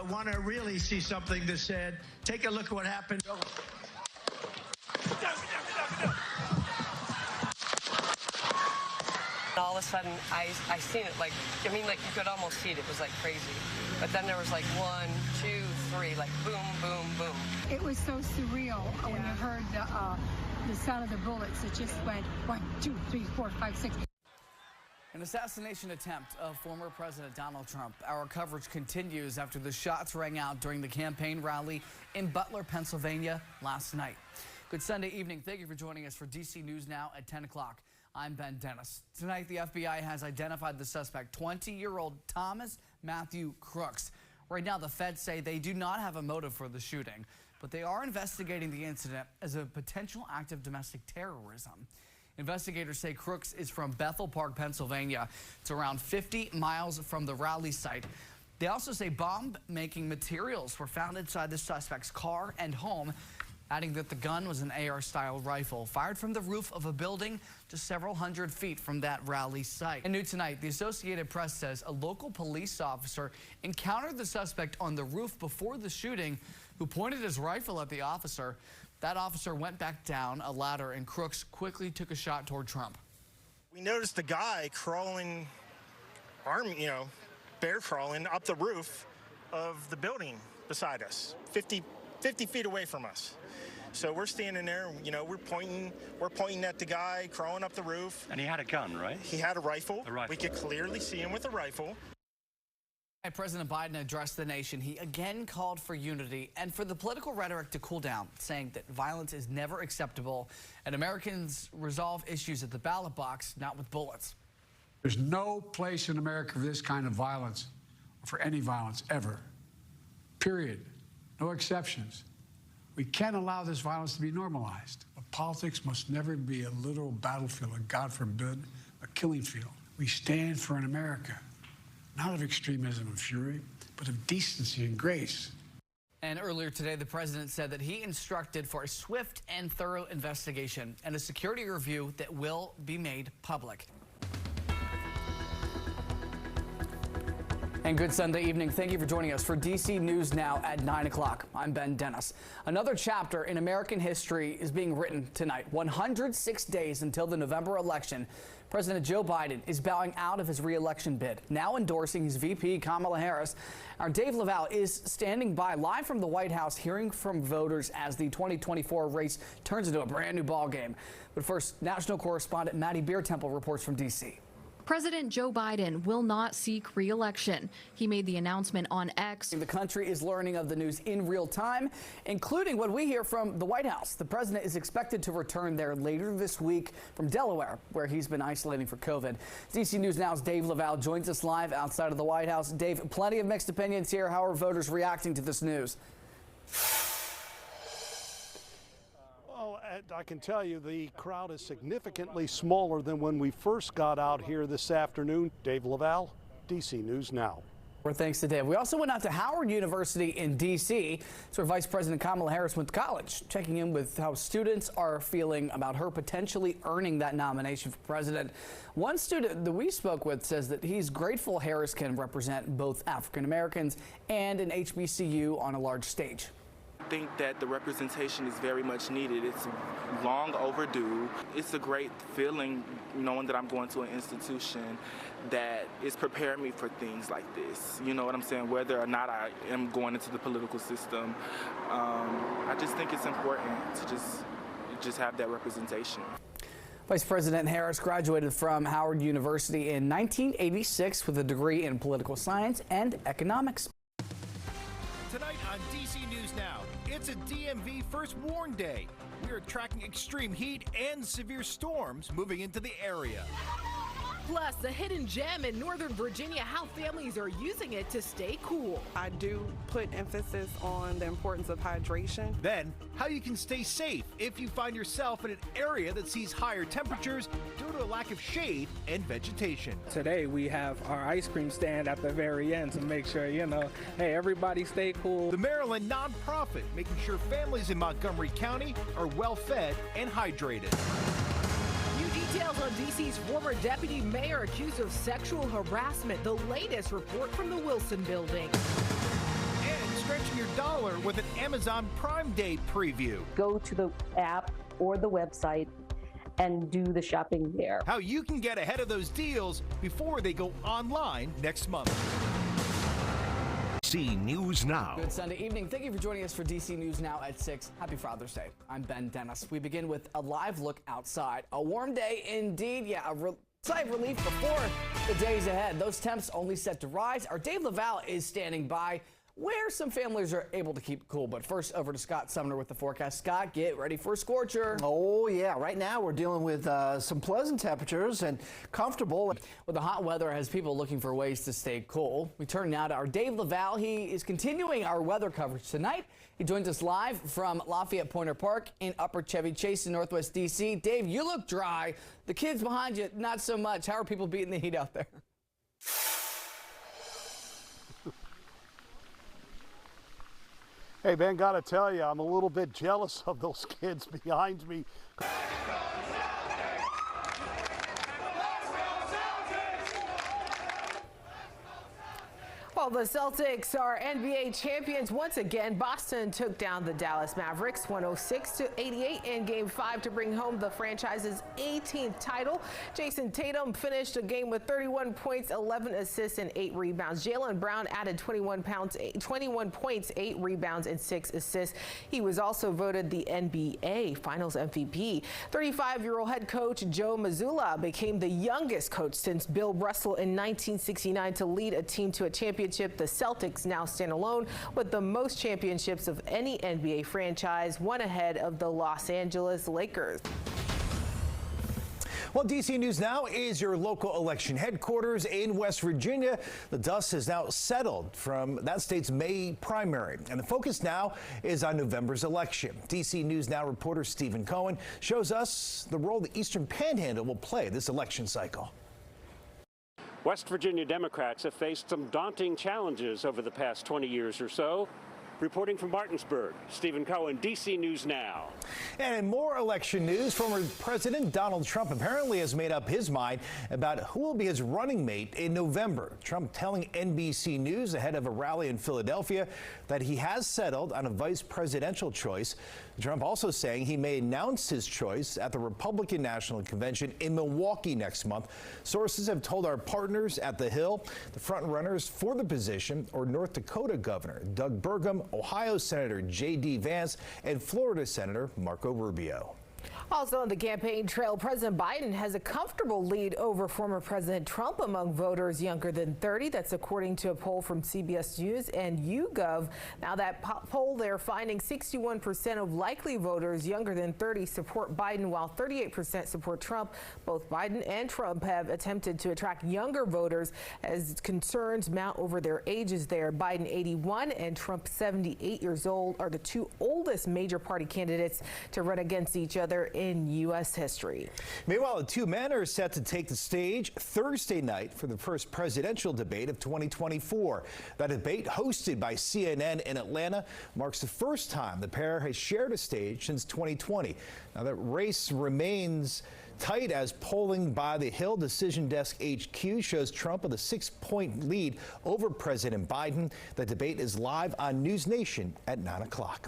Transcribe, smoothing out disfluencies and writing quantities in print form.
want to really see something that's said, take a look at what happened. All of a sudden, I seen it, like, I mean, like, you could almost see it. It was, like, crazy. But then there was, like, 1, 2, 3, like, boom, boom, boom. It was so surreal when you heard the sound of the bullets. It just went 1, 2, 3, 4, 5, 6. An assassination attempt of former President Donald Trump. Our coverage continues after the shots rang out during the campaign rally in Butler, Pennsylvania last night. Good Sunday evening. Thank you for joining us for DC News Now at 10 o'clock. I'm Ben Dennis. Tonight, the FBI has identified the suspect, 20-year-old Thomas Matthew Crooks. Right now, the feds say they do not have a motive for the shooting, but they are investigating the incident as a potential act of domestic terrorism. Investigators say Crooks is from Bethel Park, Pennsylvania. It's around 50 miles from the rally site. They also say bomb-making materials were found inside the suspect's car and home, adding that the gun was an AR-style rifle fired from the roof of a building just several hundred feet from that rally site. And new tonight, the Associated Press says a local police officer encountered the suspect on the roof before the shooting, who pointed his rifle at the officer. That officer went back down a ladder, and Crooks quickly took a shot toward Trump. We noticed the guy crawling, bear crawling up the roof of the building beside us, 50 feet away from us. So we're standing there, we're pointing at the guy crawling up the roof. And he had a gun, right? He had a rifle. A rifle. We could clearly see him with a rifle. President Biden addressed the nation. He again called for unity and for the political rhetoric to cool down, saying that violence is never acceptable and Americans resolve issues at the ballot box, not with bullets. There's no place in America for this kind of violence, or for any violence ever. Period. No exceptions. We can't allow this violence to be normalized. But politics must never be a literal battlefield, or God forbid, a killing field. We stand for an America, not of extremism and fury, but of decency and grace. And earlier today, the president said that he instructed for a swift and thorough investigation and a security review that will be made public. And good Sunday evening. Thank you for joining us for DC News Now at 9 o'clock. I'm Ben Dennis. Another chapter in American history is being written tonight. 106 days until the November election. President Joe Biden is bowing out of his re-election bid, now endorsing his VP Kamala Harris. Our Dave Laval is standing by live from the White House, hearing from voters as the 2024 race turns into a brand new ball game. But first, national correspondent Maddie Beertemple reports from DC. President Joe Biden will not seek re-election. He made the announcement on X. The country is learning of the news in real time, including what we hear from the White House. The president is expected to return there later this week from Delaware, where he's been isolating for COVID. DC News Now's Dave Laval joins us live outside of the White House. Dave, plenty of mixed opinions here. How are voters reacting to this news? I can tell you the crowd is significantly smaller than when we first got out here this afternoon. Dave Laval, DC News Now. Well, thanks to Dave. We also went out to Howard University in D.C. It's where Vice President Kamala Harris went to college, checking in with how students are feeling about her potentially earning that nomination for president. One student that we spoke with says that he's grateful Harris can represent both African Americans and an HBCU on a large stage. I think that the representation is very much needed. It's long overdue. It's a great feeling knowing that I'm going to an institution that is preparing me for things like this. You know what I'm saying? Whether or not I am going into the political system, I just think it's important to just have that representation. Vice President Harris graduated from Howard University in 1986 with a degree in political science and economics. Tonight on DC News Now, it's a DMV First Warn Day. We are tracking extreme heat and severe storms moving into the area. Plus, the hidden gem in Northern Virginia, how families are using it to stay cool. I do put emphasis on the importance of hydration. Then, how you can stay safe if you find yourself in an area that sees higher temperatures due to a lack of shade and vegetation. Today, we have our ice cream stand at the very end to make sure, hey, everybody stay cool. The Maryland nonprofit making sure families in Montgomery County are well fed and hydrated. Details on DC's former deputy mayor accused of sexual harassment. The latest report from the Wilson building. And $1 with an Amazon Prime Day preview. Go to the app or the website and do the shopping there. How you can get ahead of those deals before they go online next month. DC News Now. Good Sunday evening. Thank you for joining us for DC News Now at 6. Happy Father's Day. I'm Ben Dennis. We begin with a live look outside. A warm day indeed. Yeah, a sigh of relief before the days ahead. Those temps only set to rise. Our Dave Laval is standing by where some families are able to keep cool. But first, over to Scott Sumner with the forecast. Scott, get ready for a scorcher. Oh, yeah. Right now, we're dealing with some pleasant temperatures and comfortable. With the hot weather has people looking for ways to stay cool. We turn now to our Dave Laval. He is continuing our weather coverage tonight. He joins us live from Lafayette Pointer Park in Upper Chevy Chase in Northwest D.C. Dave, you look dry. The kids behind you, not so much. How are people beating the heat out there? Hey, Ben, gotta tell you, I'm a little bit jealous of those kids behind me. Well, the Celtics are NBA champions once again. Boston took down the Dallas Mavericks 106-88 in Game 5 to bring home the franchise's 18th title. Jason Tatum finished the game with 31 points, 11 assists, and 8 rebounds. Jaylen Brown added 21 points, 8 rebounds, and 6 assists. He was also voted the NBA Finals MVP. 35-year-old head coach Joe Mazzulla became the youngest coach since Bill Russell in 1969 to lead a team to a championship. The Celtics now stand alone with the most championships of any NBA franchise, one ahead of the Los Angeles Lakers. Well, DC News Now is your local election headquarters in West Virginia. The dust has now settled from that state's May primary, and the focus now is on November's election. DC News Now reporter Stephen Cohen shows us the role the Eastern Panhandle will play this election cycle. West Virginia Democrats have faced some daunting challenges over the past 20 years or so. Reporting from Martinsburg, Stephen Cohen, DC News Now. And in more election news, former President Donald Trump apparently has made up his mind about who will be his running mate in November. Trump telling NBC News ahead of a rally in Philadelphia that he has settled on a vice presidential choice. Trump also saying he may announce his choice at the Republican National Convention in Milwaukee next month. Sources have told our partners at the Hill the front runners for the position are North Dakota Governor Doug Burgum, Ohio Senator J.D. Vance, and Florida Senator Marco Rubio. Also on the campaign trail, President Biden has a comfortable lead over former President Trump among voters younger than 30. That's according to a poll from CBS News and YouGov. Now that poll, they're finding 61% of likely voters younger than 30 support Biden, while 38% support Trump. Both Biden and Trump have attempted to attract younger voters as concerns mount over their ages there. Biden, 81, and Trump, 78 years old, are the two oldest major party candidates to run against each other in U.S. history. Meanwhile, the two men are set to take the stage Thursday night for the first presidential debate of 2024. That debate, hosted by CNN in Atlanta, marks the first time the pair has shared a stage since 2020. Now, that race remains tight as polling by the Hill Decision Desk HQ shows Trump with a 6-point lead over President Biden. The debate is live on News Nation at 9 o'clock.